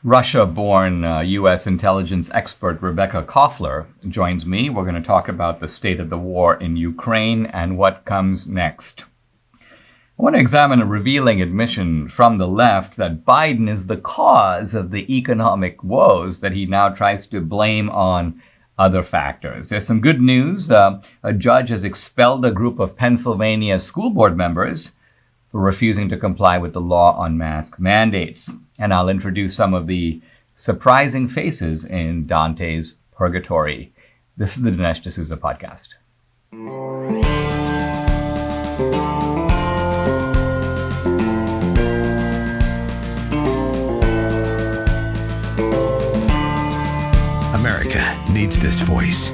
Russia-born U.S. intelligence expert Rebekah Koffler joins me. We're going to talk about the state of the war in Ukraine and what comes next. I want to examine a revealing admission from the left that Biden is the cause of the economic woes that he now tries to blame on other factors. There's some good news. A judge has expelled a group of Pennsylvania school board members for refusing to comply with the law on mask mandates. And I'll introduce some of the surprising faces in Dante's Purgatory. This is the Dinesh D'Souza podcast. America needs this voice.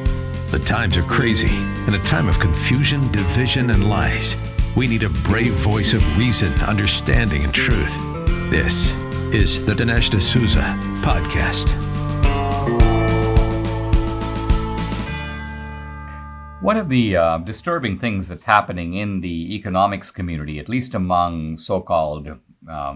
The times are crazy. In a time of confusion, division, and lies, we need a brave voice of reason, understanding, and truth. This is the Dinesh D'Souza podcast. One of the disturbing things that's happening in the economics community, at least among so-called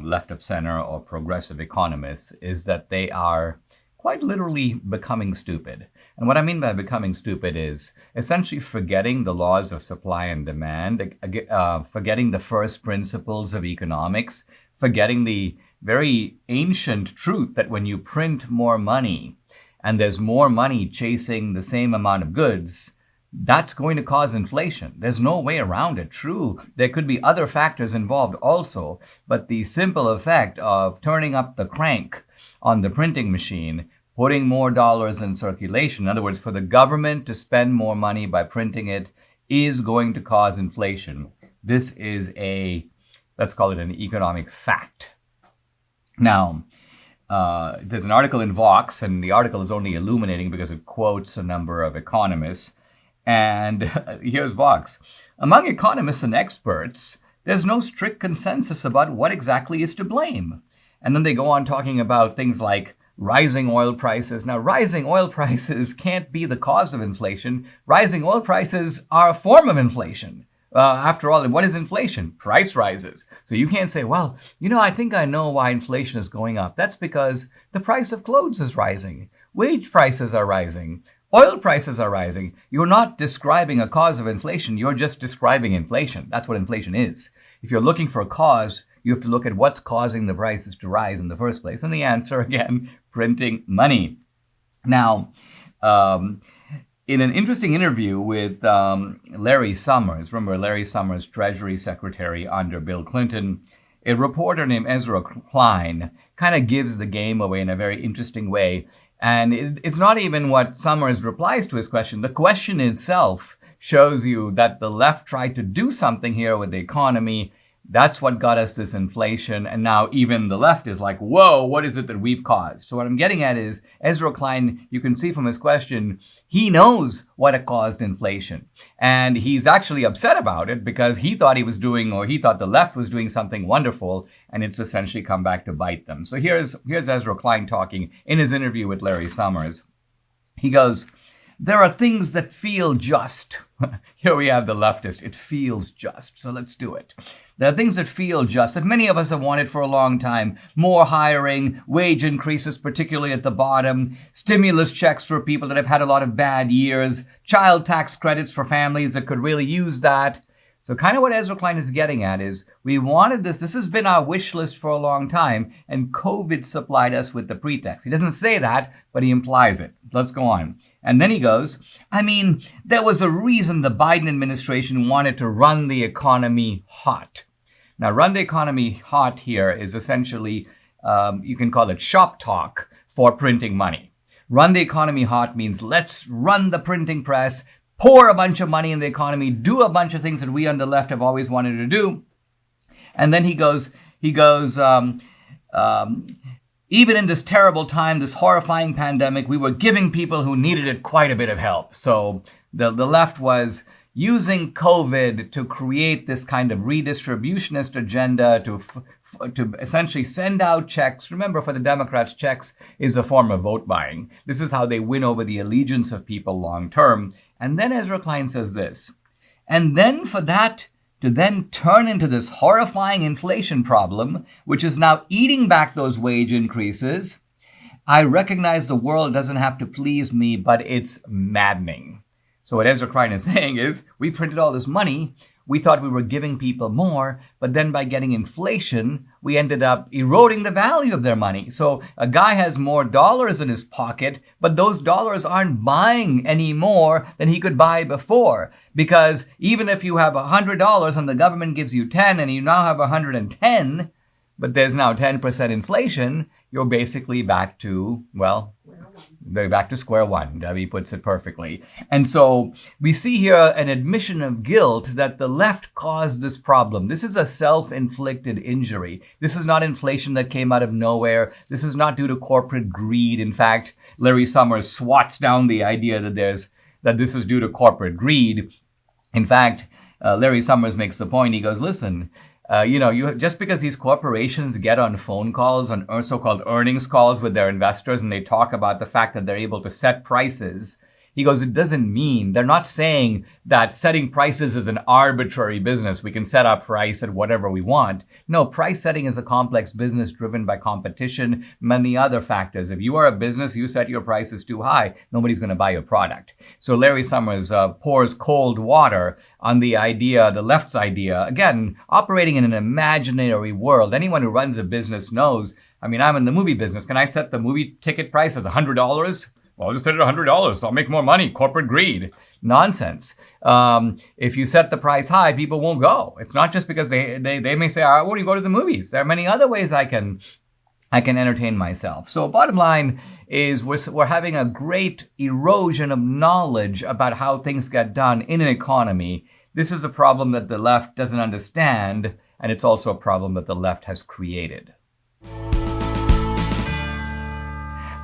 left of center or progressive economists, is that they are quite literally becoming stupid. And what I mean by becoming stupid is essentially forgetting the laws of supply and demand, forgetting the first principles of economics, forgetting the very ancient truth that when you print more money and there's more money chasing the same amount of goods, that's going to cause inflation. There's no way around it. True, there could be other factors involved also, but the simple effect of turning up the crank on the printing machine, putting more dollars in circulation, in other words, for the government to spend more money by printing it, is going to cause inflation. This is let's call it an economic fact. Now, there's an article in Vox, and the article is only illuminating because it quotes a number of economists. And here's Vox. Among economists and experts, there's no strict consensus about what exactly is to blame. And then they go on talking about things like rising oil prices. Now, rising oil prices can't be the cause of inflation. Rising oil prices are a form of inflation. After all, what is inflation? Price rises. So you can't say, well, I think I know why inflation is going up. That's because the price of clothes is rising. Wage prices are rising. Oil prices are rising. You're not describing a cause of inflation. You're just describing inflation. That's what inflation is. If you're looking for a cause, you have to look at what's causing the prices to rise in the first place. And the answer, again, printing money. Now, in an interesting interview with Larry Summers, remember Larry Summers, Treasury Secretary under Bill Clinton, a reporter named Ezra Klein kind of gives the game away in a very interesting way. And it's not even what Summers replies to his question. The question itself shows you that the left tried to do something here with the economy. That's what got us this inflation. And now even the left is like, whoa, what is it that we've caused? So what I'm getting at is Ezra Klein, you can see from his question, he knows what caused inflation. And he's actually upset about it because he thought he thought the left was doing something wonderful, and it's essentially come back to bite them. So here's Ezra Klein talking in his interview with Larry Summers. He goes, there are things that feel just. Here we have the leftist. It feels just. So let's do it. There are things that feel just, that many of us have wanted for a long time. More hiring, wage increases, particularly at the bottom, stimulus checks for people that have had a lot of bad years, child tax credits for families that could really use that. So kind of what Ezra Klein is getting at is we wanted this. This has been our wish list for a long time, and COVID supplied us with the pretext. He doesn't say that, but he implies it. Let's go on. And then he goes, there was a reason the Biden administration wanted to run the economy hot. Now, run the economy hot here is essentially, you can call it shop talk for printing money. Run the economy hot means let's run the printing press, pour a bunch of money in the economy, do a bunch of things that we on the left have always wanted to do. And then he goes, even in this terrible time, this horrifying pandemic, we were giving people who needed it quite a bit of help. So the left was using COVID to create this kind of redistributionist agenda to essentially send out checks. Remember, for the Democrats, checks is a form of vote buying. This is how they win over the allegiance of people long term. And then Ezra Klein says this, and then for that to then turn into this horrifying inflation problem, which is now eating back those wage increases, I recognize the world doesn't have to please me, but it's maddening. So what Ezra Klein is saying is, we printed all this money, we thought we were giving people more, but then by getting inflation, we ended up eroding the value of their money. So a guy has more dollars in his pocket, but those dollars aren't buying any more than he could buy before. Because even if you have $100 and the government gives you 10 and you now have 110, but there's now 10% inflation, you're basically back to, well, they're back to square one. Debbie puts it perfectly. And so we see here an admission of guilt that the left caused this problem. This is a self-inflicted injury. This is not inflation that came out of nowhere. This is not due to corporate greed. In fact, Larry Summers swats down the idea that this is due to corporate greed. In fact, Larry Summers makes the point. He goes, listen, just because these corporations get on phone calls, on so-called earnings calls with their investors, and they talk about the fact that they're able to set prices, he goes, it doesn't mean, they're not saying that setting prices is an arbitrary business. We can set our price at whatever we want. No, price setting is a complex business driven by competition, many other factors. If you are a business, you set your prices too high, nobody's going to buy your product. So Larry Summers pours cold water on the idea, the left's idea, again, operating in an imaginary world. Anyone who runs a business knows, I'm in the movie business. Can I set the movie ticket price as $100? Well, I'll just set it at $100, so I'll make more money. Corporate greed. Nonsense. If you set the price high, people won't go. It's not just because they may say, I want to go to the movies. There are many other ways I can entertain myself. So bottom line is we're having a great erosion of knowledge about how things get done in an economy. This is a problem that the left doesn't understand, and it's also a problem that the left has created.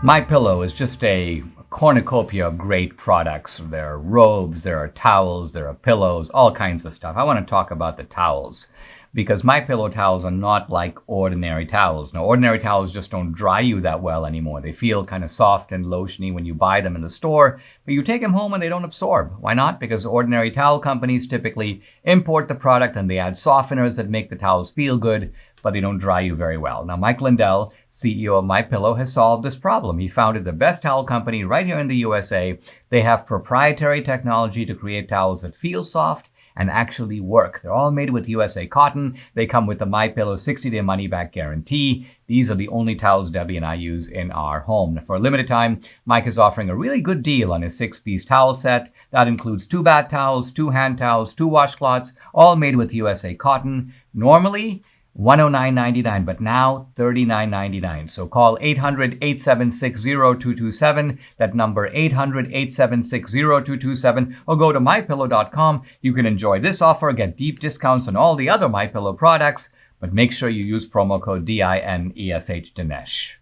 MyPillow is just a cornucopia of great products. There are robes, there are towels, there are pillows, all kinds of stuff. I want to talk about the towels because MyPillow towels are not like ordinary towels. Now, ordinary towels just don't dry you that well anymore. They feel kind of soft and lotiony when you buy them in the store, but you take them home and they don't absorb. Why not? Because ordinary towel companies typically import the product and they add softeners that make the towels feel good, but they don't dry you very well. Now, Mike Lindell, CEO of MyPillow, has solved this problem. He founded the best towel company right here in the USA. They have proprietary technology to create towels that feel soft and actually work. They're all made with USA cotton. They come with the MyPillow 60-day money-back guarantee. These are the only towels Debbie and I use in our home. For a limited time, Mike is offering a really good deal on his 6-piece towel set. That includes 2 bath towels, 2 hand towels, 2 washcloths, all made with USA cotton. Normally, $109.99, but now $39.99. So call 800-876-0227, that number 800-876-0227, or go to mypillow.com. You can enjoy this offer, get deep discounts on all the other MyPillow products, but make sure you use promo code DINESH, Dinesh.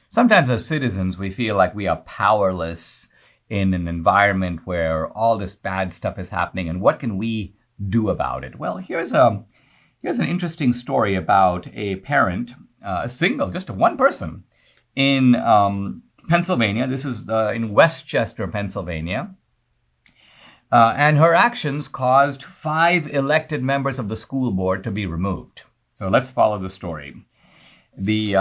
Sometimes as citizens, we feel like we are powerless in an environment where all this bad stuff is happening, and what can we do about it? Well, Here's an interesting story about a parent, just one person in Pennsylvania. This is in Westchester, Pennsylvania. And her actions caused 5 elected members of the school board to be removed. So let's follow the story. The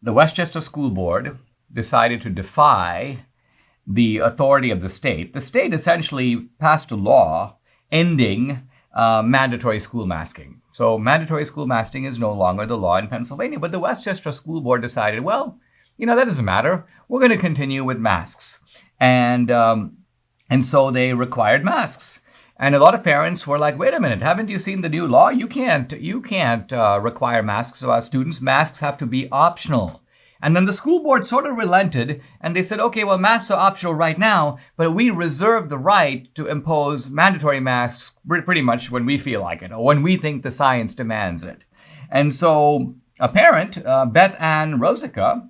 Westchester School Board decided to defy the authority of the state. The state essentially passed a law ending mandatory school masking. So mandatory school masking is no longer the law in Pennsylvania, but the Westchester School Board decided, that doesn't matter. We're going to continue with masks. And so they required masks. And a lot of parents were like, wait a minute, haven't you seen the new law? You can't require masks of our students. Masks have to be optional. And then the school board sort of relented and they said, okay, well, masks are optional right now, but we reserve the right to impose mandatory masks pretty much when we feel like it or when we think the science demands it. And so a parent, Beth Ann Rosica,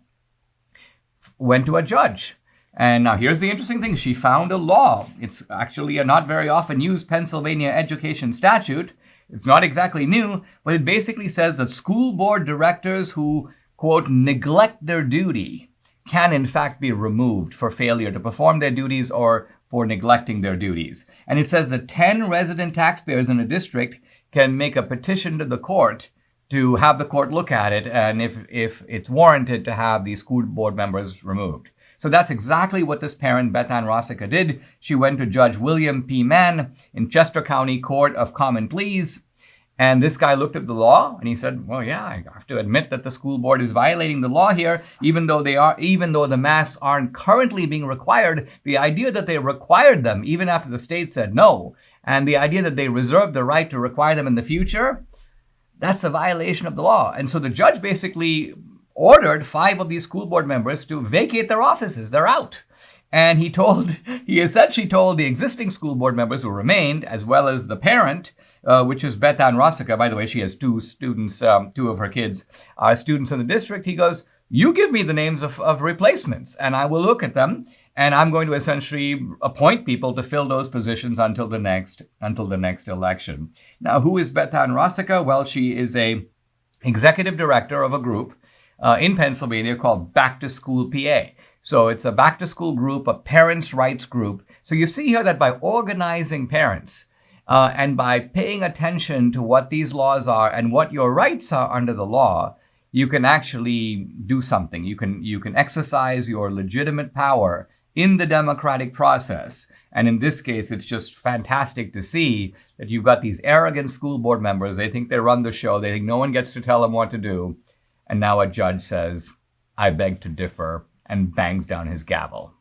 went to a judge. And now here's the interesting thing. She found a law. It's actually a not very often used Pennsylvania education statute. It's not exactly new, but it basically says that school board directors who quote, neglect their duty can in fact be removed for failure to perform their duties or for neglecting their duties. And it says that 10 resident taxpayers in a district can make a petition to the court to have the court look at it, and if it's warranted, to have these school board members removed. So that's exactly what this parent, Beth Ann Rosica, did. She went to Judge William P. Mann in Chester County Court of Common Pleas. And this guy looked at the law and he said, well, yeah, I have to admit that the school board is violating the law here, even though the masks aren't currently being required. The idea that they required them even after the state said no, and the idea that they reserved the right to require them in the future, that's a violation of the law. And so the judge basically ordered 5 of these school board members to vacate their offices. They're out. And he essentially told the existing school board members who remained, as well as the parent, which is Beth Ann Rosica. By the way, she has 2 students, 2 of her kids are students in the district. He goes, you give me the names of replacements and I will look at them. And I'm going to essentially appoint people to fill those positions until the next election. Now, who is Beth Ann Rosica? Well, she is a executive director of a group in Pennsylvania called Back to School PA. So it's a back to school group, a parents' rights group. So you see here that by organizing parents and by paying attention to what these laws are and what your rights are under the law, you can actually do something. You can exercise your legitimate power in the democratic process. And in this case, it's just fantastic to see that you've got these arrogant school board members. They think they run the show. They think no one gets to tell them what to do. And now a judge says, I beg to differ, and bangs down his gavel.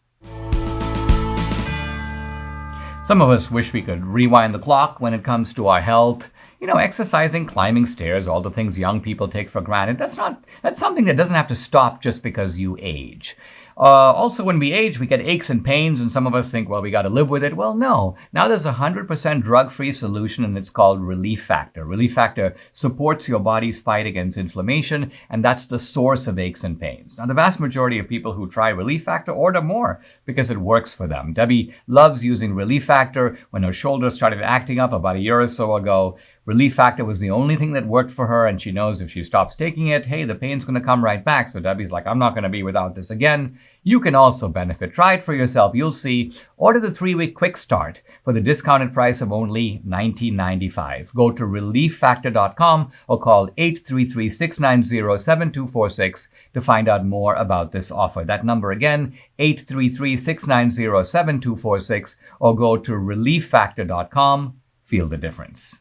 Some of us wish we could rewind the clock when it comes to our health. You know, exercising, climbing stairs, all the things young people take for granted. That's something that doesn't have to stop just because you age. Also, when we age, we get aches and pains, and some of us think, well, we got to live with it. Well, no. Now there's a 100% drug-free solution, and it's called Relief Factor. Relief Factor supports your body's fight against inflammation, and that's the source of aches and pains. Now, the vast majority of people who try Relief Factor order more because it works for them. Debbie loves using Relief Factor. When her shoulders started acting up about a year or so ago, Relief Factor was the only thing that worked for her, and she knows if she stops taking it, hey, the pain's going to come right back. So Debbie's like, I'm not going to be without this again. You can also benefit. Try it for yourself. You'll see. Order the 3-week quick start for the discounted price of only $19.95. Go to relieffactor.com or call 833-690-7246 to find out more about this offer. That number again, 833-690-7246, or go to relieffactor.com. Feel the difference.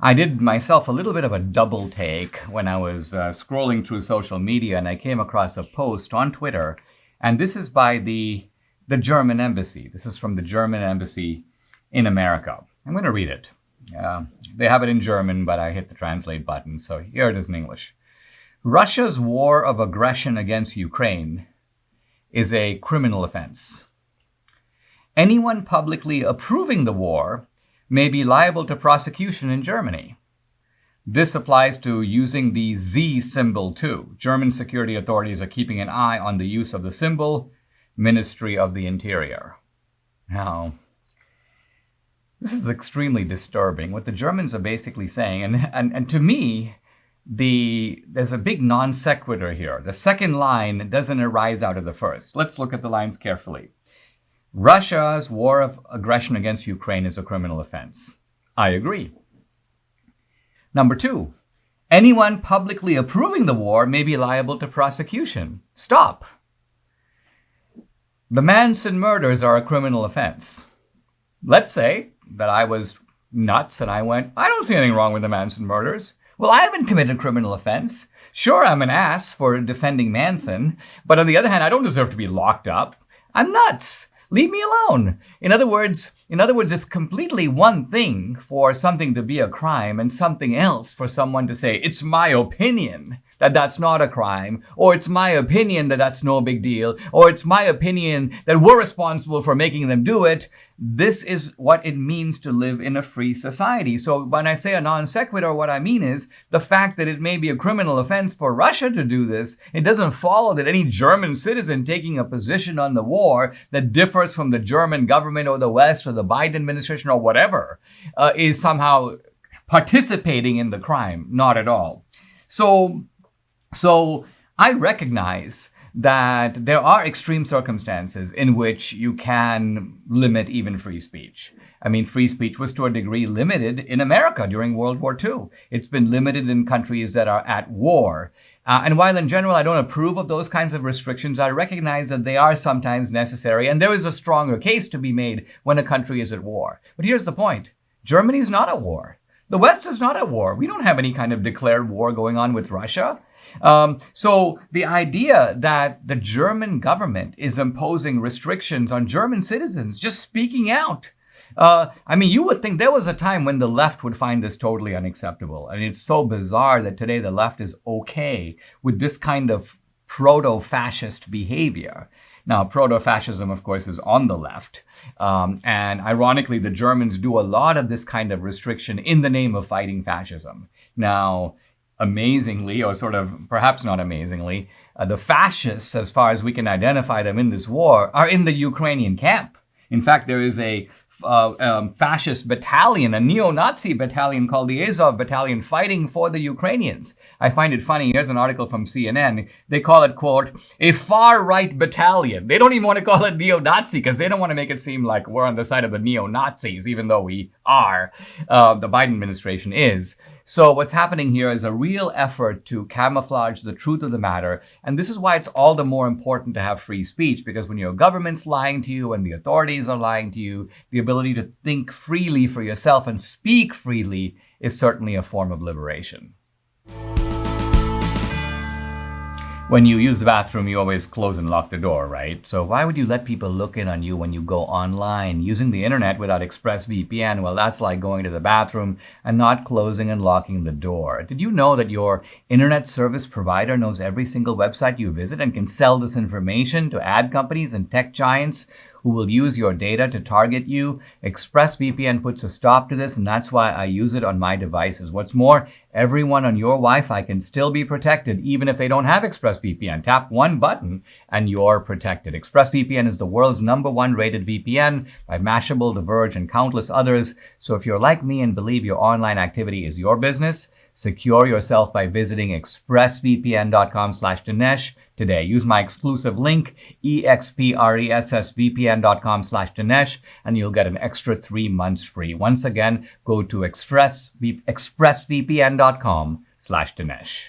I did myself a little bit of a double take when I was scrolling through social media, and I came across a post on Twitter, and this is by the German embassy. This is from the German embassy in America. I'm going to read it. They have it in German, but I hit the translate button, so here it is in English. Russia's war of aggression against Ukraine is a criminal offense. Anyone publicly approving the war may be liable to prosecution in Germany. This applies to using the Z symbol too. German security authorities are keeping an eye on the use of the symbol, Ministry of the Interior. Now, this is extremely disturbing. What the Germans are basically saying, and to me, there's a big non sequitur here. The second line doesn't arise out of the first. Let's look at the lines carefully. Russia's war of aggression against Ukraine is a criminal offense. I agree. Number 2, anyone publicly approving the war may be liable to prosecution. Stop. The Manson murders are a criminal offense. Let's say that I was nuts and I went, I don't see anything wrong with the Manson murders. Well, I haven't committed a criminal offense. Sure, I'm an ass for defending Manson, but on the other hand, I don't deserve to be locked up. I'm nuts. Leave me alone. In other words, it's completely one thing for something to be a crime and something else for someone to say, it's my opinion that that's not a crime, or it's my opinion that that's no big deal, or it's my opinion that we're responsible for making them do it. This is what it means to live in a free society. So when I say a non sequitur, what I mean is the fact that it may be a criminal offense for Russia to do this, it doesn't follow that any German citizen taking a position on the war that differs from the German government or the West or the Biden administration or whatever is somehow participating in the crime. Not at all. So I recognize that there are extreme circumstances in which you can limit even free speech. I mean, free speech was to a degree limited in America during World War II. It's been limited in countries that are at war. And while in general I don't approve of those kinds of restrictions, I recognize that they are sometimes necessary. And there is a stronger case to be made when a country is at war. But here's the point. Germany is not at war. The West is not at war. We don't have any kind of declared war going on with Russia. So the idea that the German government is imposing restrictions on German citizens, just speaking out. I mean, you would think there was a time when the left would find this totally unacceptable. I mean, it's so bizarre that today the left is okay with this kind of proto-fascist behavior. Now, proto-fascism, of course, is on the left. And ironically, the Germans do a lot of this kind of restriction in the name of fighting fascism. Now, amazingly, or sort of perhaps not amazingly, the fascists, as far as we can identify them in this war, are in the Ukrainian camp. In fact, there is a fascist battalion, a neo-Nazi battalion called the Azov Battalion, fighting for the Ukrainians. I find it funny. Here's an article from CNN. They call it, quote, a far-right battalion. They don't even want to call it neo-Nazi because they don't want to make it seem like we're on the side of the neo-Nazis, even though we are. The Biden administration is. So what's happening here is a real effort to camouflage the truth of the matter. And this is why it's all the more important to have free speech, because when your government's lying to you and the authorities are lying to you, the ability to think freely for yourself and speak freely is certainly a form of liberation. When you use the bathroom, you always close and lock the door, right? So why would you let people look in on you when you go online? Using the internet without ExpressVPN, well, that's like going to the bathroom and not closing and locking the door. Did you know that your internet service provider knows every single website you visit and can sell this information to ad companies and tech giants who will use your data to target you? ExpressVPN puts a stop to this, and that's why I use it on my devices. What's more, everyone on your Wi-Fi can still be protected, even if they don't have ExpressVPN. Tap one button and you're protected. ExpressVPN is the world's #1 rated VPN by Mashable, The Verge, and countless others. So if you're like me and believe your online activity is your business, secure yourself by visiting expressvpn.com/Dinesh today. Use my exclusive link, expressvpn.com/Dinesh, and you'll get an extra 3 months free. Once again, go to expressvpn.com/Dinesh.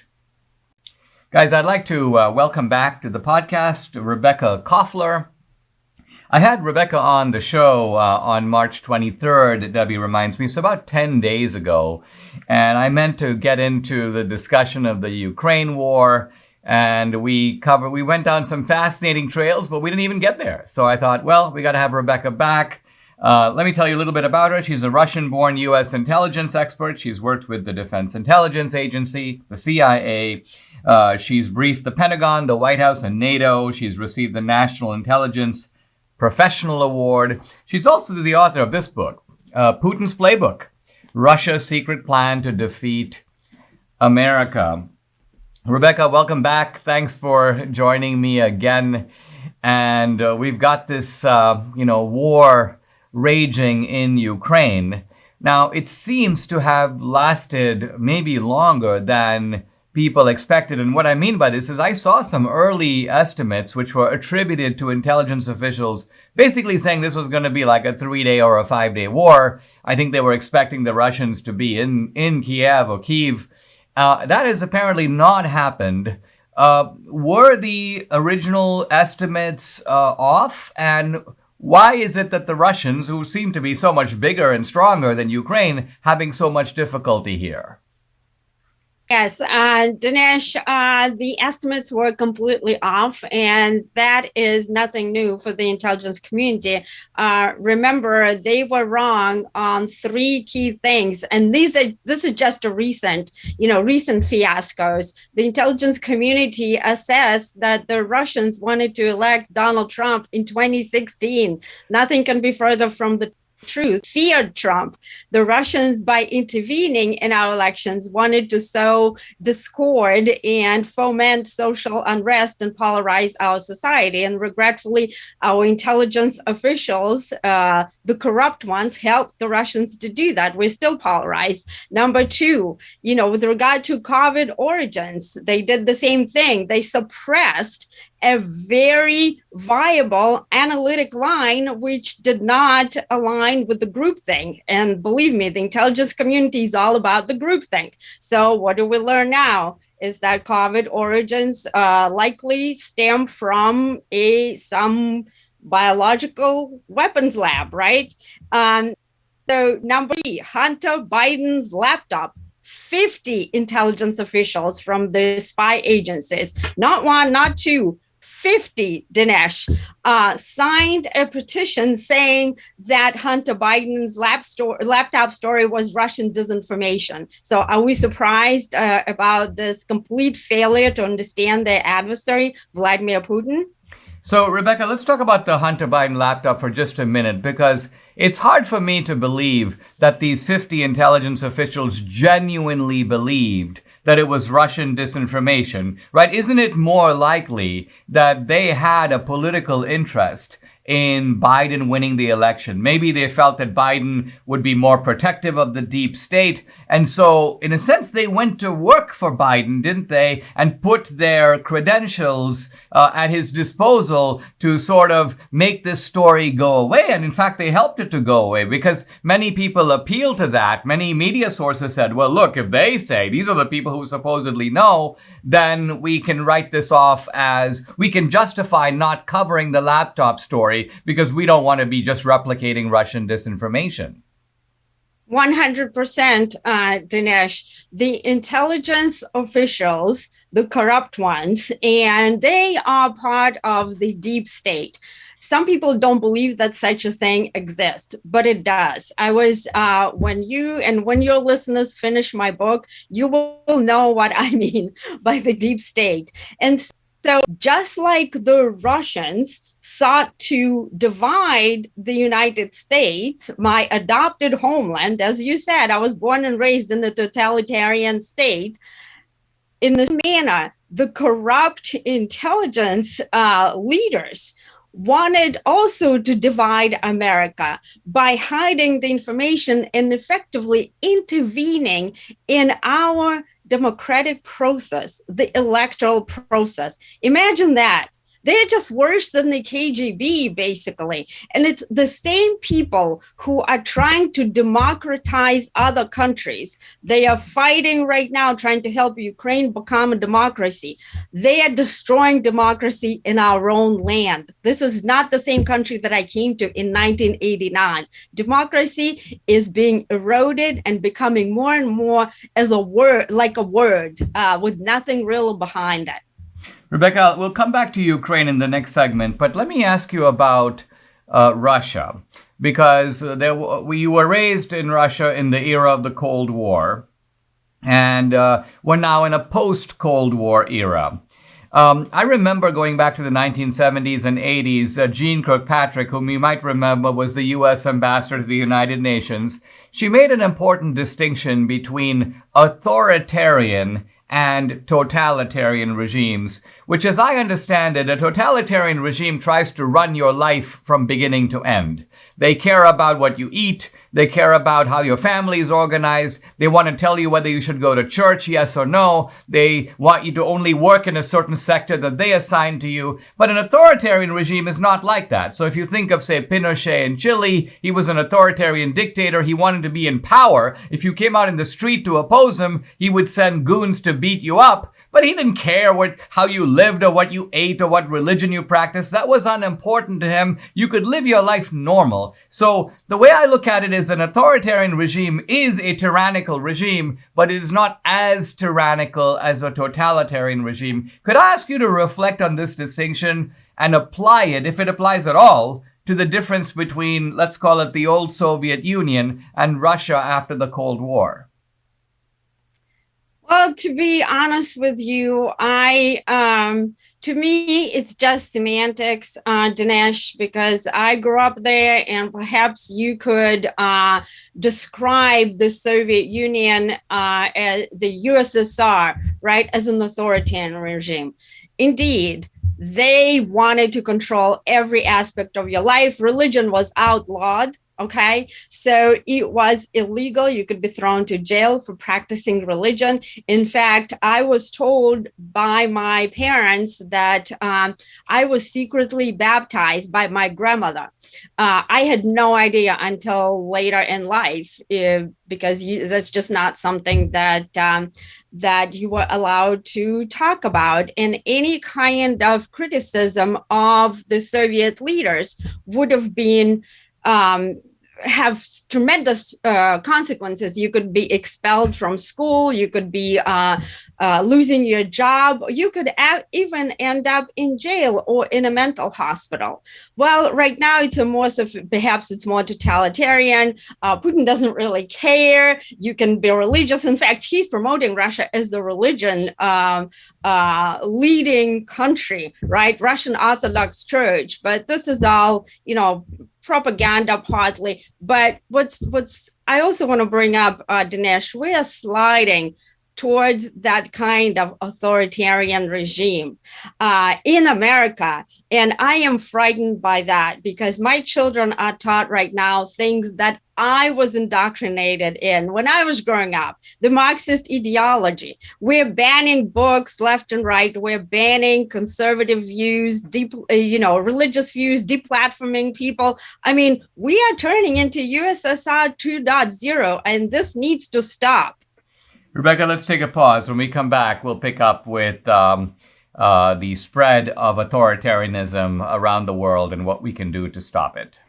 Guys, I'd like to welcome back to the podcast Rebekah Koffler. I had Rebekah on the show on March 23rd, Debbie reminds me, so about 10 days ago. And I meant to get into the discussion of the Ukraine war. And we went down some fascinating trails, but we didn't even get there. So I thought, well, we got to have Rebekah back. Let me tell you a little bit about her. She's a Russian-born U.S. intelligence expert. She's worked with the Defense Intelligence Agency, the CIA. She's briefed the Pentagon, the White House, and NATO. She's received the National Intelligence Professional Award. She's also the author of this book, Putin's Playbook, Russia's Secret Plan to Defeat America. Rebekah, welcome back. Thanks for joining me again. And we've got this, war raging in Ukraine. Now, it seems to have lasted maybe longer than people expected. And what I mean by this is I saw some early estimates which were attributed to intelligence officials basically saying this was going to be like a 3-day or a 5-day war. I think they were expecting the Russians to be in Kiev or Kyiv. That has apparently not happened. Were the original estimates off? And why is it that the Russians, who seem to be so much bigger and stronger than Ukraine, having so much difficulty here? Yes, Dinesh, the estimates were completely off, and that is nothing new for the intelligence community. Remember, they were wrong on 3 key things, and this is just a recent fiascos. The intelligence community assessed that the Russians wanted to elect Donald Trump in 2016. Nothing can be further from the truth. Feared Trump. The Russians, by intervening in our elections, wanted to sow discord and foment social unrest and polarize our society. And regretfully, our intelligence officials, the corrupt ones, helped the Russians to do that. We're still polarized. Number 2, with regard to COVID origins, they did the same thing. They suppressed a very viable analytic line, which did not align with the groupthink. And believe me, the intelligence community is all about the groupthink. So what do we learn now? Is that COVID origins likely stem from some biological weapons lab, right? So number 3, Hunter Biden's laptop. 50 intelligence officials from the spy agencies, not 1, not 2, 50, Dinesh, signed a petition saying that Hunter Biden's laptop story was Russian disinformation. So are we surprised about this complete failure to understand their adversary, Vladimir Putin? So, Rebekah, let's talk about the Hunter Biden laptop for just a minute, because it's hard for me to believe that these 50 intelligence officials genuinely believed that it was Russian disinformation, right? Isn't it more likely that they had a political interest in Biden winning the election? Maybe they felt that Biden would be more protective of the deep state. And so, in a sense, they went to work for Biden, didn't they? And put their credentials at his disposal to sort of make this story go away. And in fact, they helped it to go away, because many people appealed to that. Many media sources said, well, look, if they say these are the people who supposedly know, then we can write this off as, we can justify not covering the laptop story because we don't want to be just replicating Russian disinformation. 100%, Dinesh. The intelligence officials, the corrupt ones, and they are part of the deep state. Some people don't believe that such a thing exists, but it does. I was, when your listeners finish my book, you will know what I mean by the deep state. And so just like the Russians sought to divide the United States, my adopted homeland, as you said, I was born and raised in a totalitarian state. In this manner, the corrupt intelligence leaders wanted also to divide America by hiding the information and effectively intervening in our democratic process, the electoral process. Imagine that. They're just worse than the KGB, basically. And it's the same people who are trying to democratize other countries. They are fighting right now, trying to help Ukraine become a democracy. They are destroying democracy in our own land. This is not the same country that I came to in 1989. Democracy is being eroded and becoming more and more as a word, like a word, with nothing real behind it. Rebekah, we'll come back to Ukraine in the next segment, but let me ask you about Russia, because you were raised in Russia in the era of the Cold War, and we're now in a post-Cold War era. I remember going back to the 1970s and 80s, Jean Kirkpatrick, whom you might remember was the U.S. ambassador to the United Nations. She made an important distinction between authoritarian and totalitarian regimes, which, as I understand it, a totalitarian regime tries to run your life from beginning to end. They care about what you eat. They care about how your family is organized. They want to tell you whether you should go to church, yes or no. They want you to only work in a certain sector that they assign to you. But an authoritarian regime is not like that. So if you think of, say, Pinochet in Chile, he was an authoritarian dictator. He wanted to be in power. If you came out in the street to oppose him, he would send goons to beat you up. But he didn't care how you lived or what you ate or what religion you practiced. That was unimportant to him. You could live your life normal. So the way I look at it is an authoritarian regime is a tyrannical regime, but it is not as tyrannical as a totalitarian regime. Could I ask you to reflect on this distinction and apply it, if it applies at all, to the difference between, let's call it the old Soviet Union and Russia after the Cold War? Well, to be honest with you, to me, it's just semantics, Dinesh, because I grew up there, and perhaps you could describe the Soviet Union, as the USSR, right, as an authoritarian regime. Indeed, they wanted to control every aspect of your life. Religion was outlawed. Okay, so it was illegal. You could be thrown to jail for practicing religion. In fact, I was told by my parents that I was secretly baptized by my grandmother. I had no idea until later in life, because that's just not something that you were allowed to talk about. And any kind of criticism of the Soviet leaders would have been have tremendous consequences. You could be expelled from school, you could be losing your job, you could even end up in jail or in a mental hospital. Well, right now perhaps it's more totalitarian. Putin doesn't really care. You can be religious. In fact, he's promoting Russia as the religion leading country, right? Russian Orthodox Church. But this is all, propaganda partly. But what's I also want to bring up, Dinesh, we are sliding towards that kind of authoritarian regime in America. And I am frightened by that because my children are taught right now things that I was indoctrinated in when I was growing up, the Marxist ideology. We're banning books left and right. We're banning conservative views, religious views, deplatforming people. I mean, we are turning into USSR 2.0, and this needs to stop. Rebekah, let's take a pause. When we come back, we'll pick up with the spread of authoritarianism around the world and what we can do to stop it.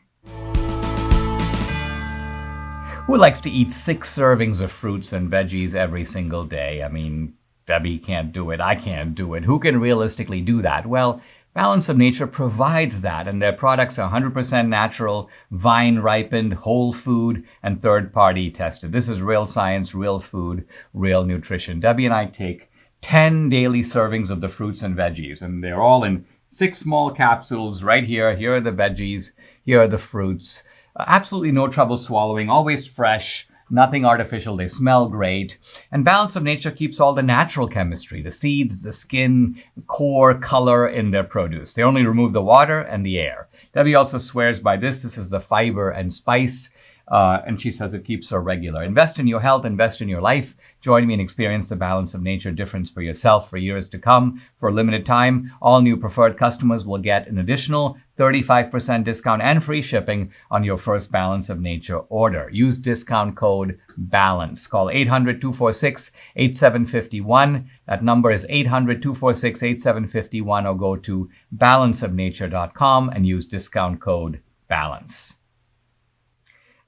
Who likes to eat 6 servings of fruits and veggies every single day? I mean, Debbie can't do it. I can't do it. Who can realistically do that? Well, Balance of Nature provides that, and their products are 100% natural, vine-ripened, whole food, and third-party tested. This is real science, real food, real nutrition. Debbie and I take 10 daily servings of the fruits and veggies, and they're all in 6 small capsules right here. Here are the veggies. Here are the fruits. Absolutely no trouble swallowing, always fresh. Nothing artificial. They smell great. And Balance of Nature keeps all the natural chemistry, the seeds, the skin, core, color in their produce. They only remove the water and the air. Debbie also swears by this. This is the fiber and spice. And she says it keeps her regular. Invest in your health, invest in your life. Join me and experience the Balance of Nature difference for yourself for years to come. For a limited time, all new preferred customers will get an additional 35% discount and free shipping on your first Balance of Nature order. Use discount code BALANCE. Call 800-246-8751. That number is 800-246-8751, or go to balanceofnature.com and use discount code BALANCE.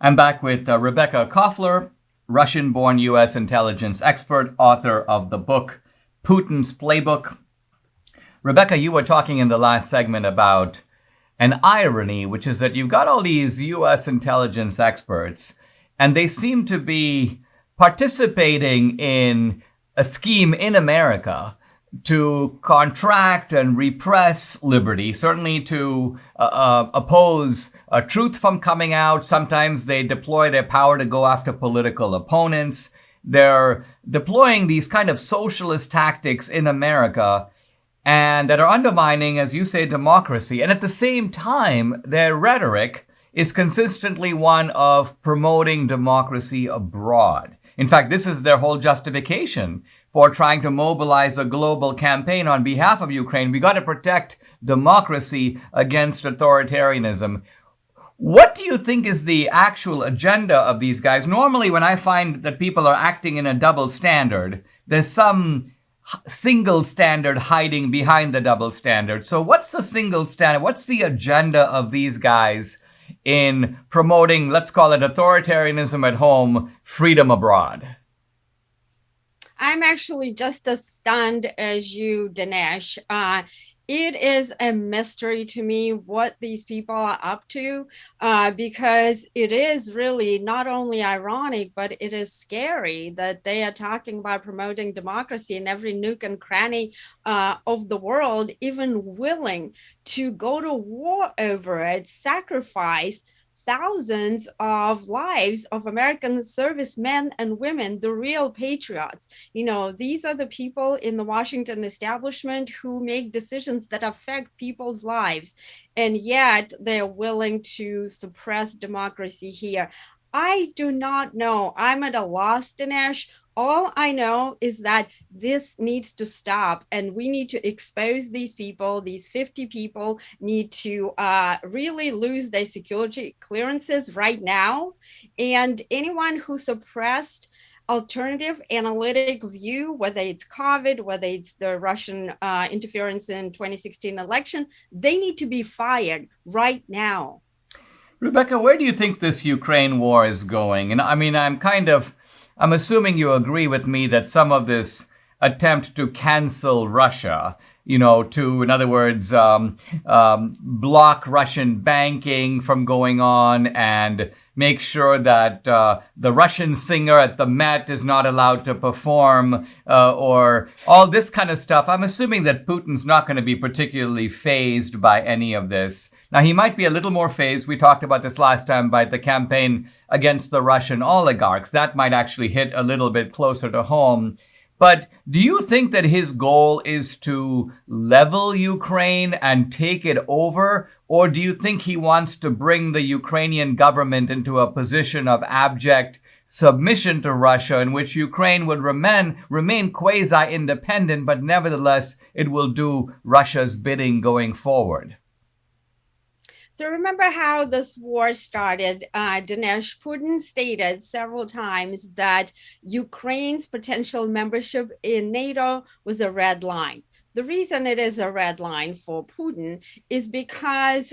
I'm back with Rebekah Koffler, Russian-born U.S. intelligence expert, author of the book Putin's Playbook. Rebekah, you were talking in the last segment about an irony, which is that you've got all these U.S. intelligence experts, and they seem to be participating in a scheme in America to contract and repress liberty, certainly to oppose truth from coming out. Sometimes they deploy their power to go after political opponents. They're deploying these kind of socialist tactics in America and that are undermining, as you say, democracy. And at the same time, their rhetoric is consistently one of promoting democracy abroad. In fact, this is their whole justification for trying to mobilize a global campaign on behalf of Ukraine. We got to protect democracy against authoritarianism. What do you think is the actual agenda of these guys? Normally, when I find that people are acting in a double standard, there's some single standard hiding behind the double standard. So what's the single standard? What's the agenda of these guys in promoting, let's call it authoritarianism at home, freedom abroad? I'm actually just as stunned as you, Dinesh. It is a mystery to me what these people are up to, because it is really not only ironic, but it is scary that they are talking about promoting democracy in every nook and cranny of the world, even willing to go to war over it, sacrifice thousands of lives of American servicemen and women, the real patriots. These are the people in the Washington establishment who make decisions that affect people's lives. And yet they're willing to suppress democracy here. I do not know. I'm at a loss, Dinesh. All I know is that this needs to stop, and we need to expose these people. These 50 people need to really lose their security clearances right now. And anyone who suppressed alternative analytic view, whether it's COVID, whether it's the Russian interference in 2016 election, they need to be fired right now. Rebekah, where do you think this Ukraine war is going? And I mean, I'm assuming you agree with me that some of this attempt to cancel Russia, in other words, block Russian banking from going on and make sure that the Russian singer at the Met is not allowed to perform or all this kind of stuff. I'm assuming that Putin's not going to be particularly fazed by any of this. Now, he might be a little more fazed. We talked about this last time by the campaign against the Russian oligarchs. That might actually hit a little bit closer to home. But do you think that his goal is to level Ukraine and take it over? Or do you think he wants to bring the Ukrainian government into a position of abject submission to Russia, in which Ukraine would remain quasi-independent, but nevertheless it will do Russia's bidding going forward? So remember how this war started. Dinesh, Putin stated several times that Ukraine's potential membership in NATO was a red line. The reason it is a red line for Putin is because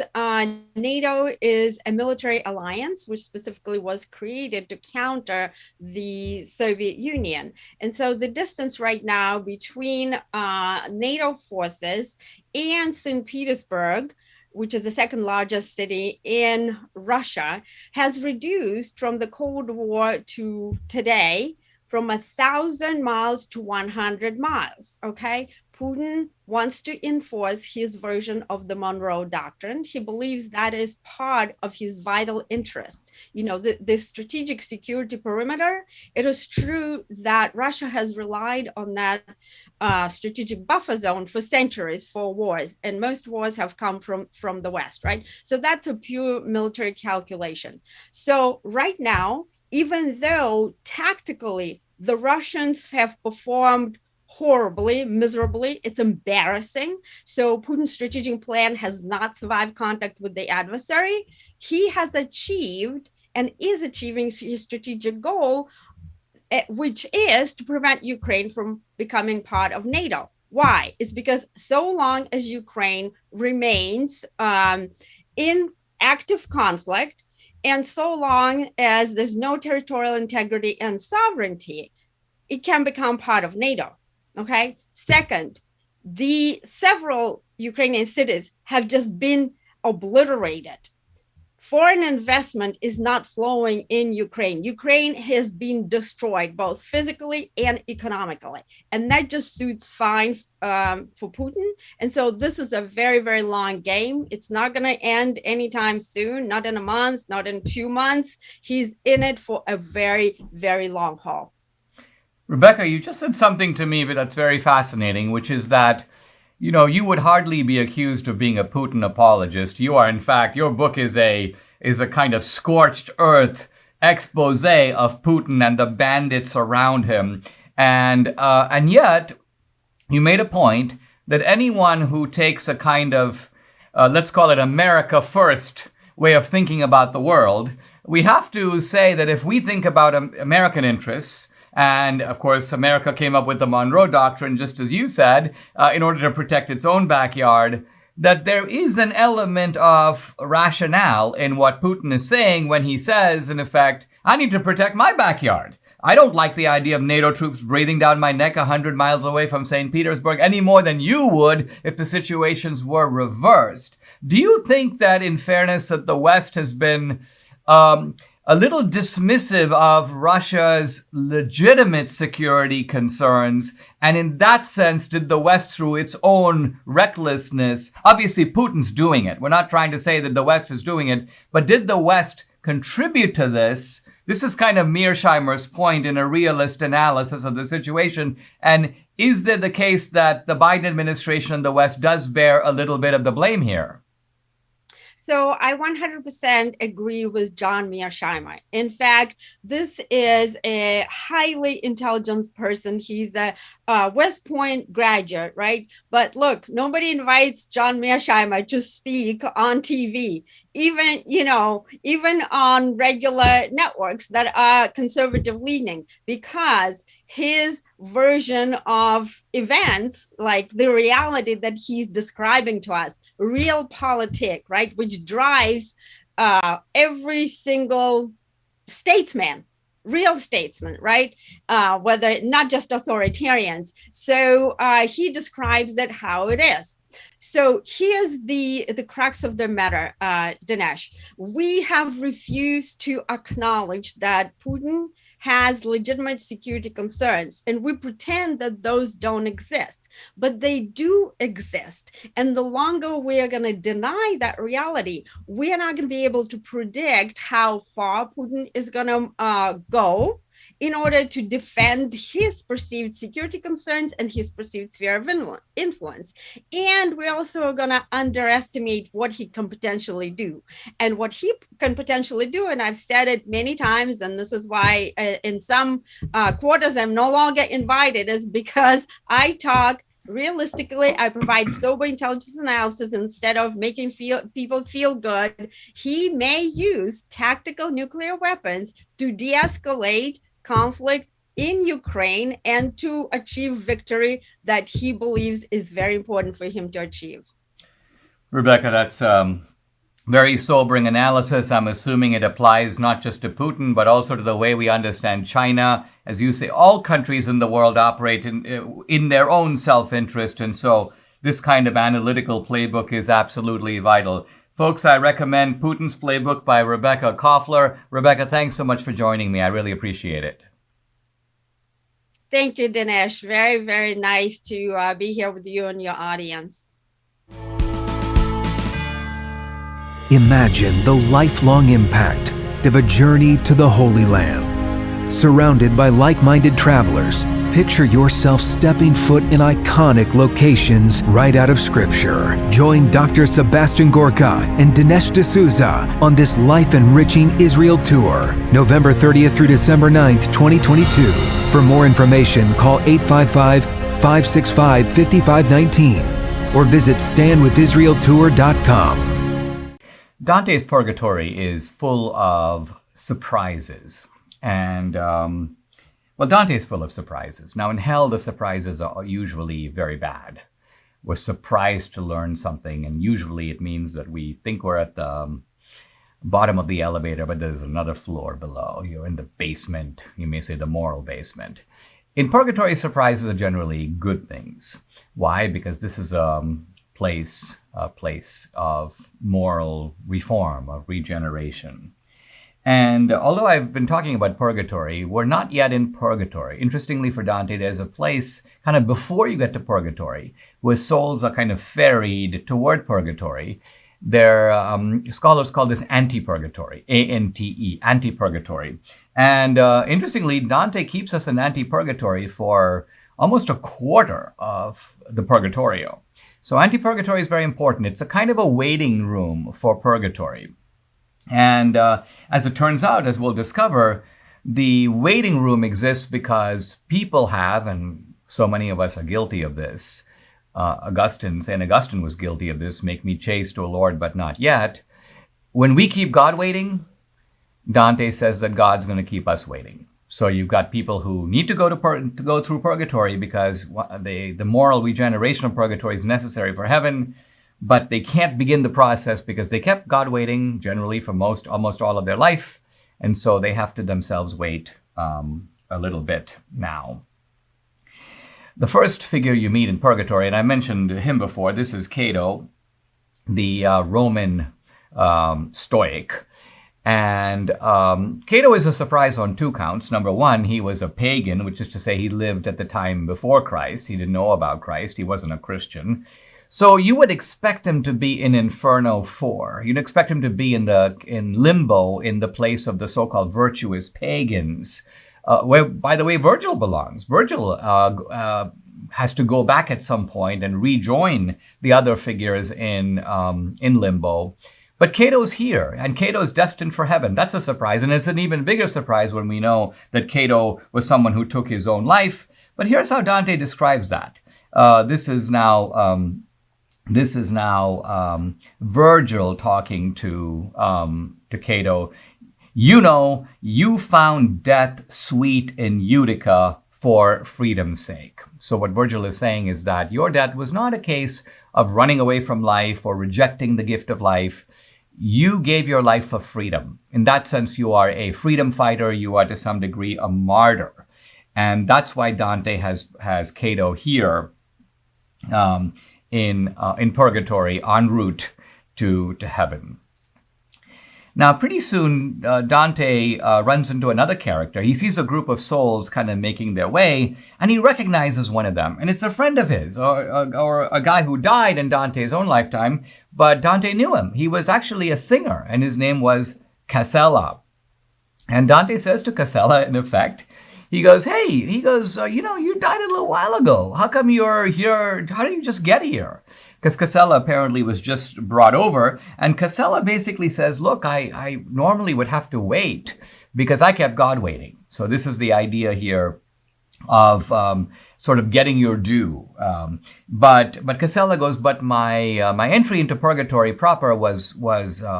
NATO is a military alliance, which specifically was created to counter the Soviet Union. And so the distance right now between NATO forces and St. Petersburg, which is the second largest city in Russia, has reduced from the Cold War to today from 1,000 miles to 100 miles, okay? Putin wants to enforce his version of the Monroe Doctrine. He believes that is part of his vital interests. The strategic security perimeter, it is true that Russia has relied on that strategic buffer zone for centuries for wars, and most wars have come from the West, right? So that's a pure military calculation. So right now, even though tactically the Russians have performed horribly, miserably, it's embarrassing. So Putin's strategic plan has not survived contact with the adversary. He has achieved and is achieving his strategic goal, which is to prevent Ukraine from becoming part of NATO. Why? It's because so long as Ukraine remains in active conflict, and so long as there's no territorial integrity and sovereignty, it can become part of NATO. Okay. Second, the several Ukrainian cities have just been obliterated. Foreign investment is not flowing in Ukraine. Ukraine has been destroyed both physically and economically. And that just suits fine for Putin. And so this is a very, very long game. It's not going to end anytime soon, not in a month, not in 2 months. He's in it for a very, very long haul. Rebekah, you just said something to me that's very fascinating, which is that, you would hardly be accused of being a Putin apologist. You are, in fact, your book is a kind of scorched earth expose of Putin and the bandits around him. And yet you made a point that anyone who takes a kind of, let's call it America first way of thinking about the world, we have to say that if we think about American interests, and of course, America came up with the Monroe Doctrine, just as you said, in order to protect its own backyard, that there is an element of rationale in what Putin is saying when he says, in effect, I need to protect my backyard. I don't like the idea of NATO troops breathing down my neck 100 miles away from St. Petersburg any more than you would if the situations were reversed. Do you think that, in fairness, that the West has been a little dismissive of Russia's legitimate security concerns. And in that sense, did the West, through its own recklessness, obviously Putin's doing it. We're not trying to say that the West is doing it, but did the West contribute to this? This is kind of Mearsheimer's point in a realist analysis of the situation. And is there the case that the Biden administration and the West does bear a little bit of the blame here? So I 100% agree with John Mearsheimer. In fact, this is a highly intelligent person. He's a West Point graduate, right? But look, nobody invites John Mearsheimer to speak on TV, even on regular networks that are conservative leaning, because his version of events, like the reality that he's describing to us, realpolitik, right, which drives every single real statesman, right, whether not just authoritarians. So he describes that how it is. So here's the crux of the matter, Dinesh. We have refused to acknowledge that Putin has legitimate security concerns, and we pretend that those don't exist, but they do exist. And the longer we are going to deny that reality, we are not going to be able to predict how far Putin is going to go in order to defend his perceived security concerns and his perceived sphere of influence. And we also are going to underestimate what he can potentially do. And what he can potentially do, and I've said it many times, and this is why in some quarters I'm no longer invited, is because I talk realistically. I provide sober intelligence analysis instead of making people feel good. He may use tactical nuclear weapons to de-escalate conflict in Ukraine and to achieve victory that he believes is very important for him to achieve. Rebekah, that's very sobering analysis. I'm assuming it applies not just to Putin, but also to the way we understand China. As you say, all countries in the world operate in their own self-interest. And so this kind of analytical playbook is absolutely vital. Folks, I recommend Putin's Playbook by Rebekah Koffler. Rebekah, thanks so much for joining me. I really appreciate it. Thank you, Dinesh. Very, very nice to be here with you and your audience. Imagine the lifelong impact of a journey to the Holy Land. Surrounded by like-minded travelers, picture yourself stepping foot in iconic locations right out of Scripture. Join Dr. Sebastian Gorka and Dinesh D'Souza on this life-enriching Israel tour, November 30th through December 9th, 2022. For more information, call 855-565-5519 or visit standwithisraeltour.com. Dante's Purgatory is full of surprises. And, Dante is full of surprises. Now, in hell, the surprises are usually very bad. We're surprised to learn something, and usually it means that we think we're at the bottom of the elevator, but there's another floor below. You're in the basement, you may say the moral basement. In purgatory, surprises are generally good things. Why? Because this is a place of moral reform, of regeneration. And although I've been talking about purgatory, we're not yet in purgatory. Interestingly for Dante, there's a place kind of before you get to purgatory where souls are kind of ferried toward purgatory. Scholars call this anti-purgatory, A-N-T-E, anti-purgatory. And interestingly, Dante keeps us in anti-purgatory for almost a quarter of the Purgatorio. So anti-purgatory is very important. It's a kind of a waiting room for purgatory. And as it turns out, as we'll discover, the waiting room exists because people have, and so many of us are guilty of this, St. Augustine was guilty of this, make me chaste, O Lord, but not yet. When we keep God waiting, Dante says that God's going to keep us waiting. So you've got people who need to go through purgatory because the moral regeneration of purgatory is necessary for heaven, but they can't begin the process because they kept God waiting generally for almost all of their life, and so they have to themselves wait a little bit now. The first figure you meet in purgatory, and I mentioned him before, this is Cato, the Roman Stoic. And Cato is a surprise on two counts. Number one, he was a pagan, which is to say he lived at the time before Christ. He didn't know about Christ. He wasn't a Christian. So you would expect him to be in Inferno 4. You'd expect him to be in limbo, in the place of the so-called virtuous pagans, where, by the way, Virgil belongs. Virgil has to go back at some point and rejoin the other figures in limbo. But Cato's here, and Cato's destined for heaven. That's a surprise, and it's an even bigger surprise when we know that Cato was someone who took his own life. But here's how Dante describes that. This is now Virgil talking to Cato. You know, you found death sweet in Utica for freedom's sake. So what Virgil is saying is that your death was not a case of running away from life or rejecting the gift of life. You gave your life for freedom. In that sense, you are a freedom fighter. You are to some degree a martyr. And that's why Dante has Cato here in purgatory en route to heaven. Now, pretty soon, Dante runs into another character. He sees a group of souls kind of making their way, and he recognizes one of them. And it's a friend of his, or a guy who died in Dante's own lifetime, but Dante knew him. He was actually a singer, and his name was Casella. And Dante says to Casella, in effect, he goes, you died a little while ago. How come you're here? How did you just get here? Because Casella apparently was just brought over. And Casella basically says, look, I normally would have to wait because I kept God waiting. So this is the idea here of sort of getting your due. But Casella goes, but my entry into purgatory proper was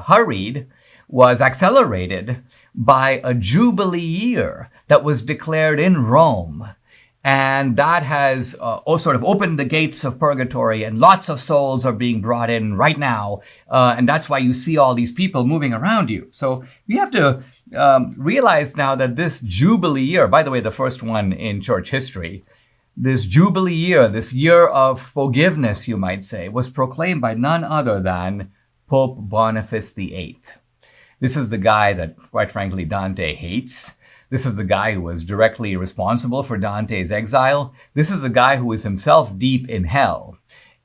hurried, was accelerated by a jubilee year that was declared in Rome. And that has sort of opened the gates of purgatory, and lots of souls are being brought in right now. And that's why you see all these people moving around you. So you have to realize now that this Jubilee year, by the way, the first one in church history, this Jubilee year, this year of forgiveness, you might say, was proclaimed by none other than Pope Boniface VIII. This is the guy that, quite frankly, Dante hates. This is the guy who was directly responsible for Dante's exile. This is a guy who is himself deep in hell.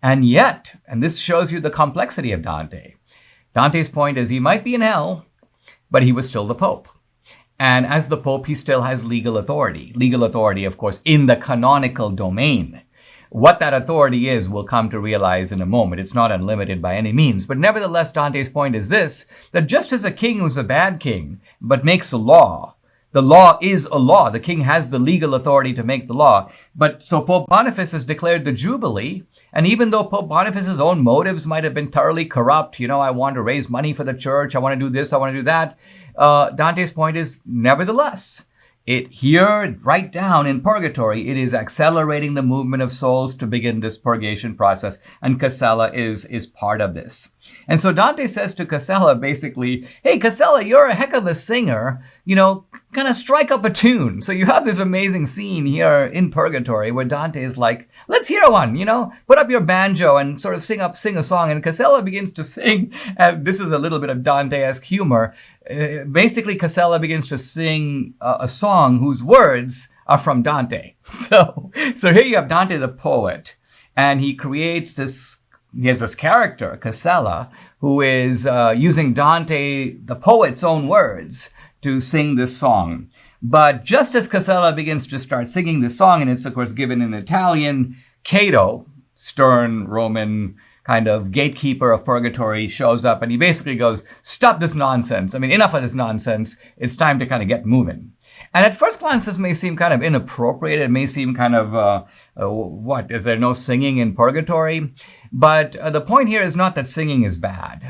And yet, and this shows you the complexity of Dante, Dante's point is he might be in hell, but he was still the Pope. And as the Pope, he still has legal authority. Legal authority, of course, in the canonical domain. What that authority is, we'll come to realize in a moment. It's not unlimited by any means. But nevertheless, Dante's point is this, that just as a king who's a bad king, but makes a law, the law is a law. The king has the legal authority to make the law. But so Pope Boniface has declared the Jubilee. And even though Pope Boniface's own motives might have been thoroughly corrupt, I want to raise money for the church, I want to do this, I want to do that, Dante's point is, nevertheless, it here, right down in purgatory, it is accelerating the movement of souls to begin this purgation process. And Casella is part of this. And so Dante says to Casella, basically, hey, Casella, you're a heck of a singer, kind of strike up a tune. So you have this amazing scene here in purgatory where Dante is like, let's hear one, put up your banjo and sort of sing a song. And Casella begins to sing. And this is a little bit of Dante-esque humor. Basically, Casella begins to sing a song whose words are from Dante. So here you have Dante the poet, and he creates this. He has this character, Casella, who is using Dante, the poet's own words, to sing this song. But just as Casella begins to start singing this song, and it's, of course, given in Italian, Cato, stern Roman kind of gatekeeper of purgatory, shows up, and he basically goes, stop this nonsense. Enough of this nonsense. It's time to kind of get moving. And at first glance, this may seem kind of inappropriate. It may seem kind of, what, is there no singing in purgatory? But the point here is not that singing is bad.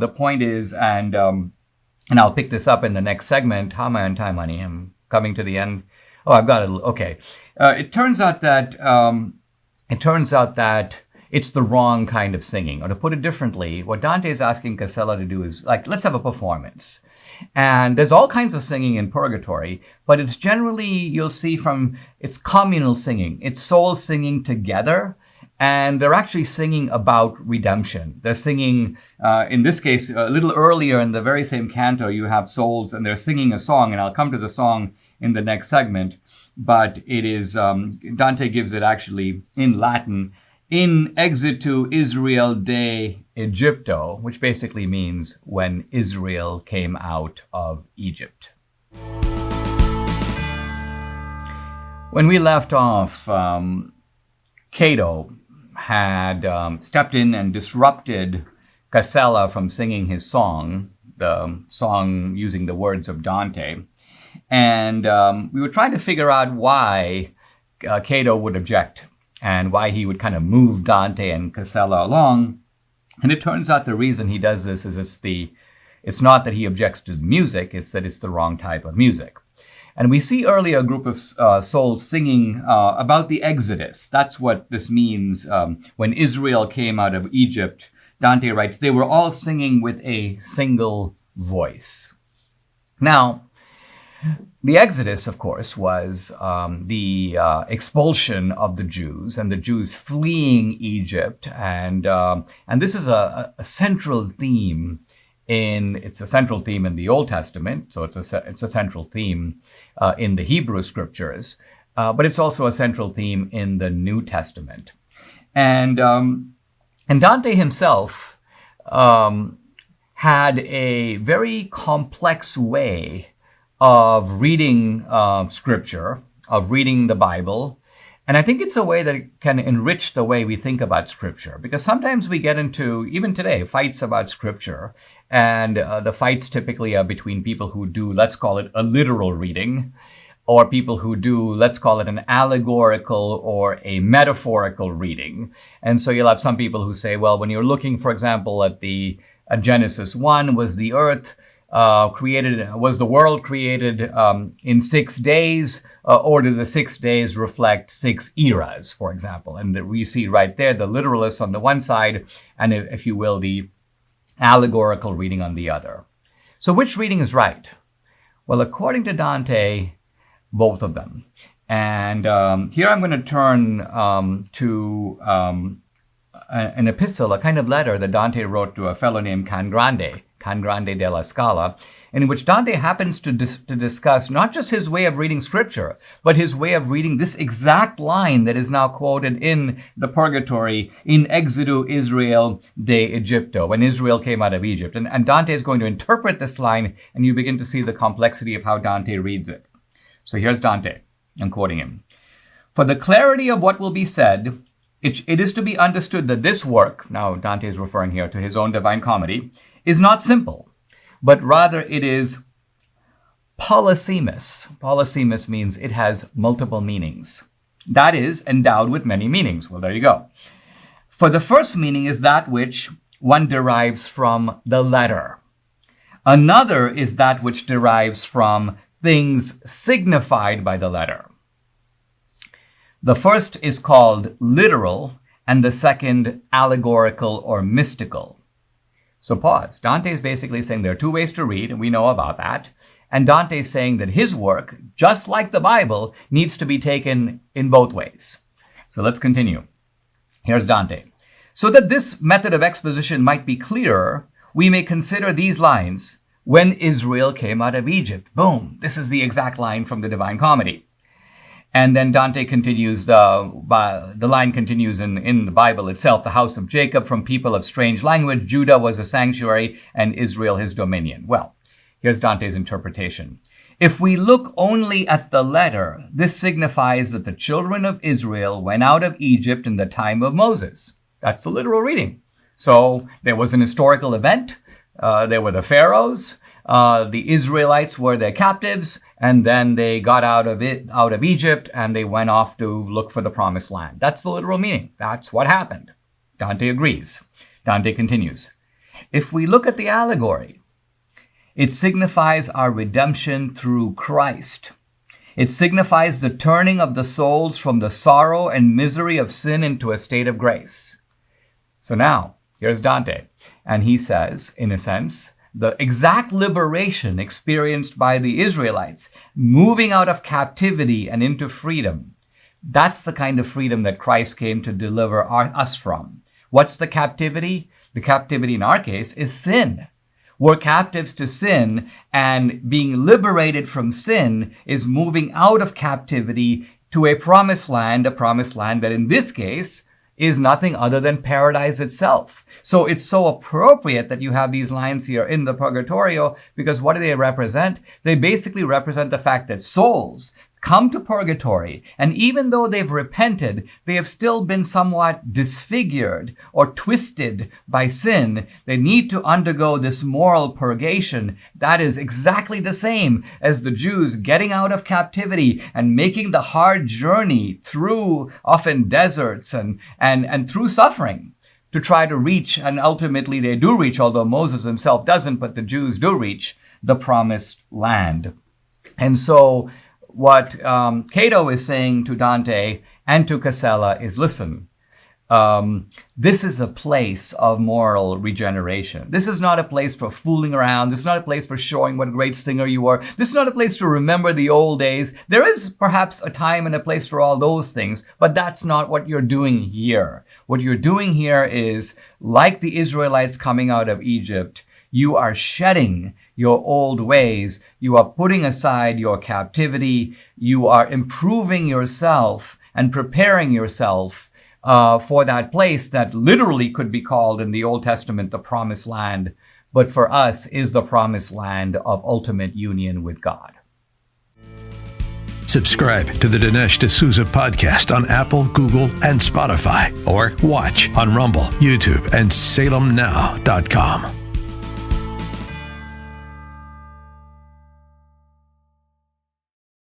The point is, and I'll pick this up in the next segment. How am I on time, honey? I'm coming to the end. Oh, I've got it. Okay. It turns out that it's the wrong kind of singing. Or to put it differently, what Dante is asking Casella to do is, like, let's have a performance. And there's all kinds of singing in purgatory, but it's generally, you'll see it's communal singing. It's souls singing together. And they're actually singing about redemption. They're singing, in this case, a little earlier in the very same canto, you have souls, and they're singing a song, and I'll come to the song in the next segment. But it is, Dante gives it actually in Latin, in exitu Israel de Egypto, which basically means when Israel came out of Egypt. When we left off, Cato had stepped in and disrupted Casella from singing his song, the song using the words of Dante. And we were trying to figure out why Cato would object and why he would kind of move Dante and Casella along. And it turns out the reason he does this is it's not that he objects to the music, it's that it's the wrong type of music. And we see earlier a group of souls singing about the Exodus. That's what this means. When Israel came out of Egypt, Dante writes, they were all singing with a single voice. Now, the Exodus, of course, was the expulsion of the Jews and the Jews fleeing Egypt. And this is a central theme it's a central theme in the Old Testament, so it's a central theme in the Hebrew scriptures, but it's also a central theme in the New Testament. And Dante himself had a very complex way of reading scripture, of reading the Bible. And I think it's a way that can enrich the way we think about scripture, because sometimes we get into, even today, fights about scripture. And the fights typically are between people who do, let's call it a literal reading, or people who do, let's call it an allegorical or a metaphorical reading. And so you'll have some people who say, well, when you're looking, for example, at Genesis 1, was the earth was the world created in 6 days, or do the 6 days reflect 6 eras, for example? And we see right there the literalists on the one side, and if you will, the allegorical reading on the other. So which reading is right? Well, according to Dante, both of them. And here I'm going to turn to an epistle, a kind of letter that Dante wrote to a fellow named Can Grande della Scala, in which Dante happens to discuss not just his way of reading scripture, but his way of reading this exact line that is now quoted in the Purgatory, in exidu Israel de Egypto, when Israel came out of Egypt. And Dante is going to interpret this line, and you begin to see the complexity of how Dante reads it. So here's Dante. I'm quoting him. For the clarity of what will be said, it is to be understood that this work, now Dante is referring here to his own Divine Comedy, is not simple, but rather it is polysemous. Polysemous means it has multiple meanings. That is, endowed with many meanings. Well, there you go. For the first meaning is that which one derives from the letter. Another is that which derives from things signified by the letter. The first is called literal, and the second allegorical or mystical. So pause. Dante is basically saying there are two ways to read, and we know about that. And Dante is saying that his work, just like the Bible, needs to be taken in both ways. So let's continue. Here's Dante. So that this method of exposition might be clearer, we may consider these lines. When Israel came out of Egypt. Boom. This is the exact line from the Divine Comedy. And then Dante continues, the line continues in the Bible itself. The house of Jacob from people of strange language. Judah was a sanctuary and Israel his dominion. Well, here's Dante's interpretation. If we look only at the letter, this signifies that the children of Israel went out of Egypt in the time of Moses. That's the literal reading. So there was an historical event. There were the pharaohs. The Israelites were their captives, and then they got out of Egypt, and they went off to look for the promised land. That's the literal meaning. That's what happened. Dante agrees. Dante continues. If we look at the allegory, it signifies our redemption through Christ. It signifies the turning of the souls from the sorrow and misery of sin into a state of grace. So now, here's Dante, and he says, in a sense, the exact liberation experienced by the Israelites, moving out of captivity and into freedom, That's the kind of freedom that Christ came to deliver us from. What's the captivity? The captivity in our case is sin. We're captives to sin, and being liberated from sin is moving out of captivity to a promised land that in this case is nothing other than paradise itself. So it's so appropriate that you have these lines here in the Purgatorio, because what do they represent? They basically represent the fact that souls come to purgatory, and even though they've repented, they have still been somewhat disfigured or twisted by sin. They need to undergo this moral purgation that is exactly the same as the Jews getting out of captivity and making the hard journey through often deserts and through suffering to try to reach, and ultimately they do reach, although Moses himself doesn't, but the Jews do reach the promised land. And so what Cato is saying to Dante and to Casella is, listen, this is a place of moral regeneration. This is not a place for fooling around. This is not a place for showing what a great singer you are. This is not a place to remember the old days. There is perhaps a time and a place for all those things, but that's not what you're doing here. What you're doing here is, like the Israelites coming out of Egypt, you are shedding your old ways. You are putting aside your captivity. You are improving yourself and preparing yourself for that place that literally could be called in the Old Testament the promised land, but for us is the promised land of ultimate union with God. Subscribe to the Dinesh D'Souza podcast on Apple, Google, and Spotify, or watch on Rumble, YouTube, and SalemNow.com.